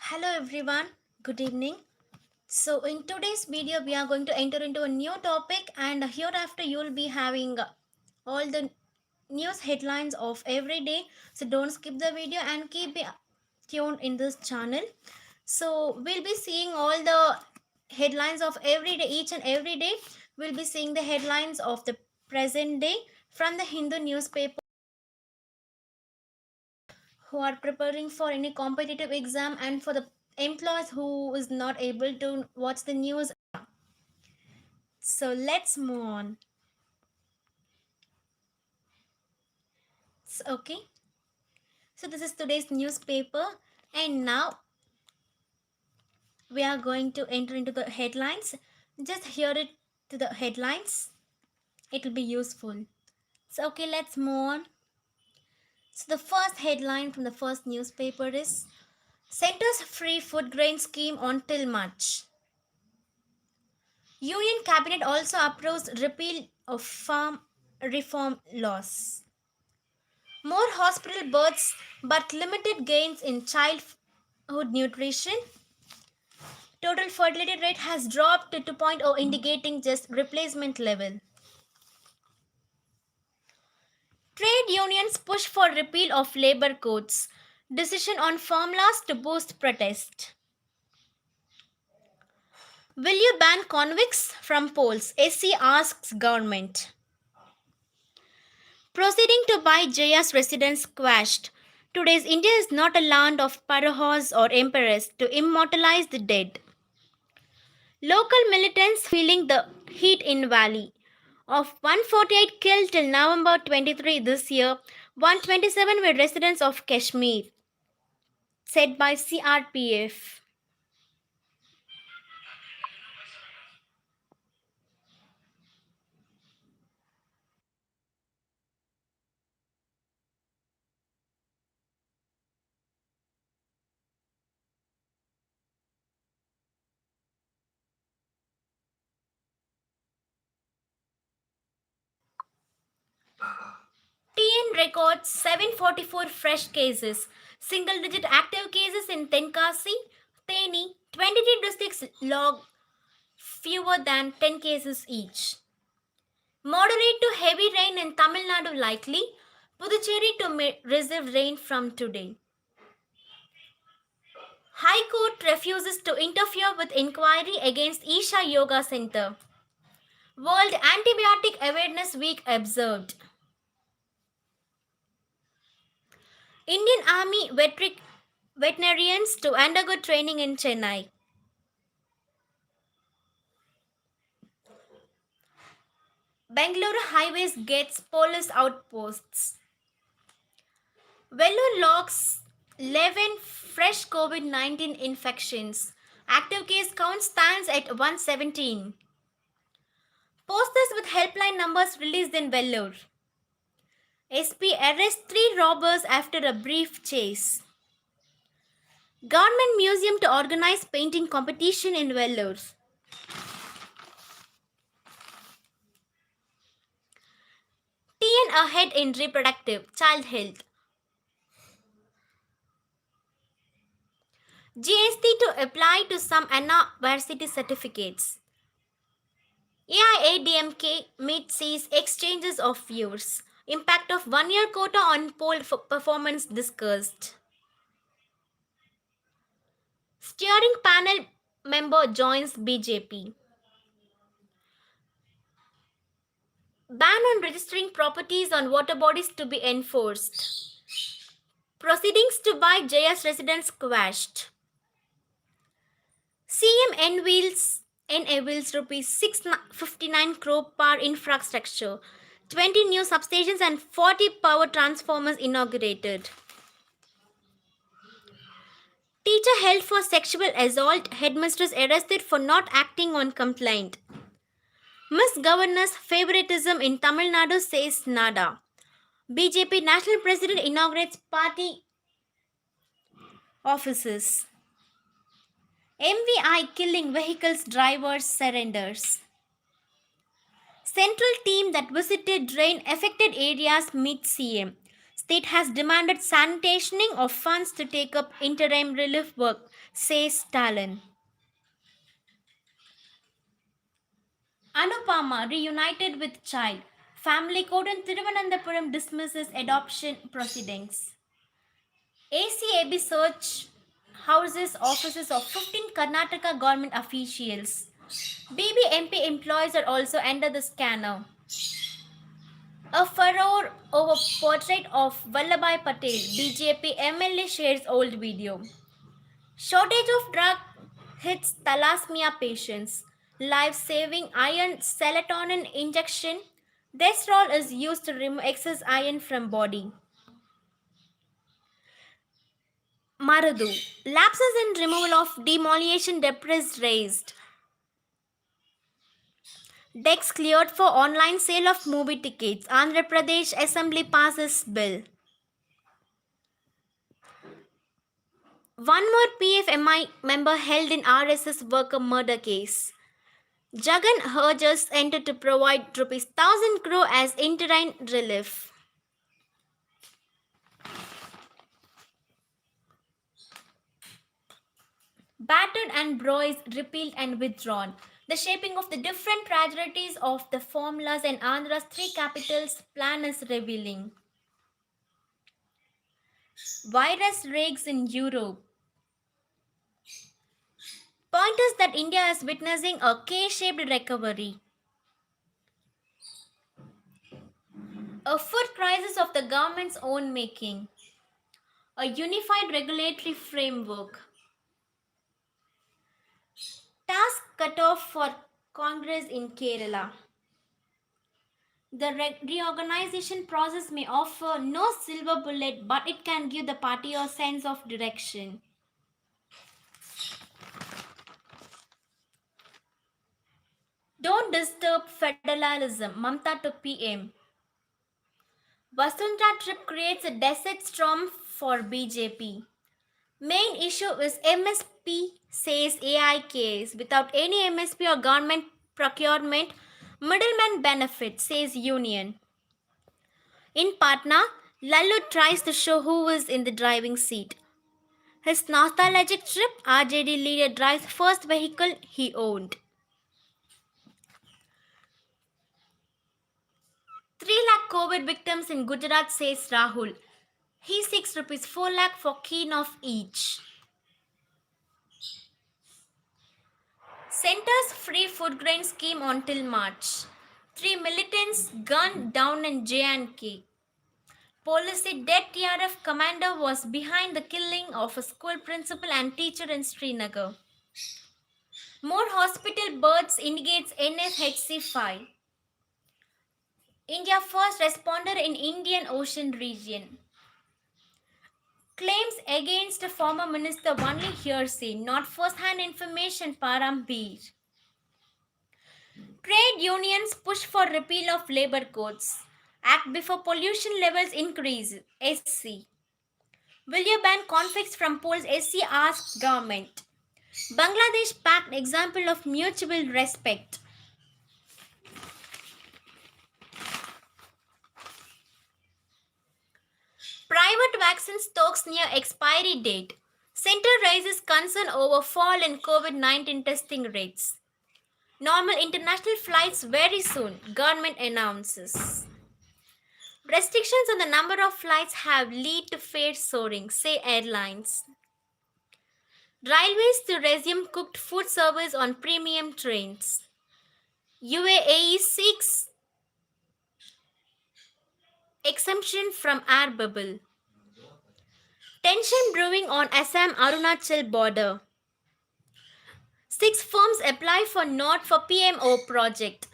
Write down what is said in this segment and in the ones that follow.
Hello everyone, good evening. So, in today's video, we are going to enter into a new topic, and hereafter, you will be having all the news headlines of every day. So, don't skip the video and keep it tuned in this channel. So, we'll be seeing all the headlines of every day, each and every day. We'll be seeing the headlines of the present day from the Hindu newspaper who are preparing for any competitive exam and for the employees who is not able to watch the news. So let's move on. Okay, so this is today's newspaper, and now we are going to enter into the headlines. Just hear it to the headlines, it will be useful. So okay, let's move on. So the first headline from the first newspaper is Center's free food grain scheme on till March. Union Cabinet also approves repeal of farm reform laws. More hospital births but limited gains in childhood nutrition. Total fertility rate has dropped to 2.0, indicating just replacement level. Trade unions push for repeal of labor codes. Decision on formulas to boost protest. Will you ban convicts from polls? SC asks government. Proceeding to buy Jaya's residence quashed. Today's India is not a land of parahas or emperors to immortalize the dead. Local militants feeling the heat in Valley. Of 148 killed till November 23 this year, 127 were residents of Kashmir, said by CRPF. TN records 744 fresh cases, single digit active cases in Tenkasi, Theni, 23 districts log fewer than 10 cases each. Moderate to heavy rain in Tamil Nadu likely, Puducherry to receive rain from today. High Court refuses to interfere with inquiry against Isha Yoga Center. World Antibiotic Awareness Week observed. Indian Army veterinarians to undergo training in Chennai. Bangalore highways gets police outposts. Vellore logs 11 fresh COVID 19 infections. Active case count stands at 117. Posters with helpline numbers released in Vellore. SP arrests 3 robbers after a brief chase. Government Museum to organize painting competition in Vellore. TN ahead in reproductive child health. GST to apply to some Anna varsity certificates. AIADMK meet sees exchanges of views. Impact of 1 year quota on poll performance discussed. Steering panel member joins BJP. Ban on registering properties on water bodies to be enforced. Proceedings to buy JS residence quashed. CM unveils rupees 659 crore power infrastructure. 20 new substations and 40 power transformers inaugurated. Teacher held for sexual assault, headmistress arrested for not acting on complaint. Miss Governor's favoritism in Tamil Nadu, says Nada. BJP National President inaugurates party offices. MVI killing vehicles drivers surrenders. Central team that visited rain affected areas meet CM. State has demanded sanitationing of funds to take up interim relief work, says Stalin. Anupama reunited with child. Family court in Thiruvananthapuram dismisses adoption proceedings. ACAB search houses offices of 15 Karnataka government officials. BBMP employees are also under the scanner. A furor over portrait of Vallabhai Patel. BJP MLA shares old video. Shortage of drug hits thalassemia patients. Life-saving iron serotonin injection. This role is used to remove excess iron from body. Maradu. Lapses in removal of demolition debris raised. Decks cleared for online sale of movie tickets. Andhra Pradesh Assembly passes bill. One more PFMI member held in RSS worker murder case. Jagan urges enter to provide rupees 1000 crore as interim relief. Battered and bruised, repealed and withdrawn. The shaping of the different tragedies of the formulas and Andhra's three capitals plan is revealing. Virus rags in Europe. Pointers that India is witnessing a K-shaped recovery. A food crisis of the government's own making. A unified regulatory framework. Task cut off for Congress in Kerala. The reorganization process may offer no silver bullet, but it can give the party a sense of direction. Don't disturb federalism, Mamta to PM. Vasundhara trip creates a desert storm for BJP. Main issue is MSP, says AIKs. Without any MSP or government procurement, middleman benefit, says union. In Patna, Lallu tries to show who is in the driving seat. His nostalgic trip, RJD leader drives first vehicle he owned. 3 lakh COVID victims in Gujarat, says Rahul. He seeks rupees 4 lakh for keen of each. Center's free food grain scheme until March. 3 militants gunned down in J&K. Police said dead TRF commander was behind the killing of a school principal and teacher in Srinagar. More hospital births indicates NFHC 5. India first responder in Indian Ocean region. Claims against a former minister only hearsay, not first-hand information, Parambir. Trade unions push for repeal of labor codes. Act before pollution levels increase, SC. Will you ban conflicts from polls, SC asks government. Bangladesh pact example of mutual respect. Private vaccine stocks near expiry date. Center raises concern over fall in COVID-19 testing rates. Normal international flights very soon, government announces. Restrictions on the number of flights have led to fare soaring, say airlines. Railways to resume cooked food service on premium trains. UAE seeks exemption from air bubble. Tension brewing on Assam Arunachal border. 6 firms apply for nod for PMO project.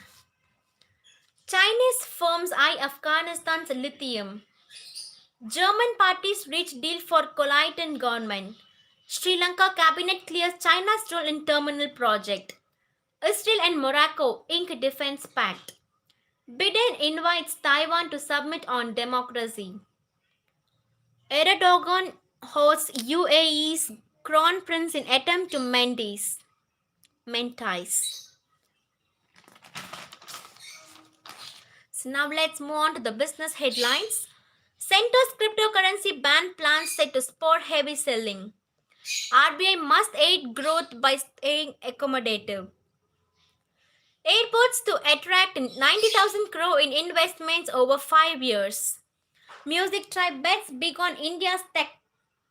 Chinese firms eye Afghanistan's lithium. German parties reach deal for coalition government. Sri Lanka cabinet clears China's role in terminal project. Israel and Morocco ink defense pact. Biden invites Taiwan to submit on democracy. Erdogan hosts UAE's crown prince in attempt to mentees. So now let's move on to the business headlines. Center's cryptocurrency ban plans set to spur heavy selling. RBI must aid growth by staying accommodative. Airports to attract 90,000 crore in investments over 5 years. Music tribe bets big on India's tech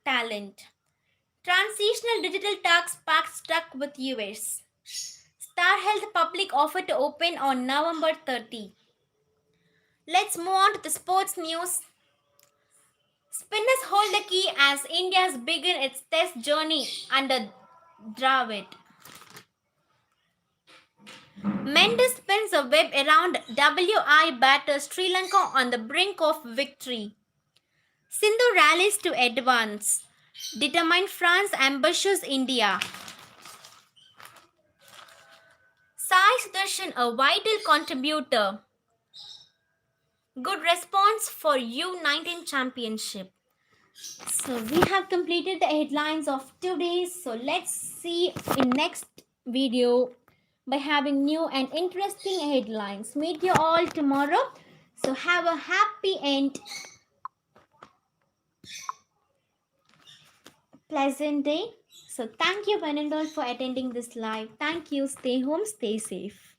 talent. Transitional digital tax pact stuck with US. Star Health public offer to open on November 30. Let's move on to the sports news. Spinners hold the key as India's begin its test journey under Dravid. Mendes spins a web around WI batter Sri Lanka on the brink of victory. Sindhu rallies to advance. Determined France ambushes India. Sai Sudarshan a vital contributor. Good response for U19 championship. So we have completed the headlines of today. So let's see in next video by having new and interesting headlines. Meet you all tomorrow. So have a happy and pleasant day. So thank you one and all for attending this live. Thank you. Stay home, stay safe.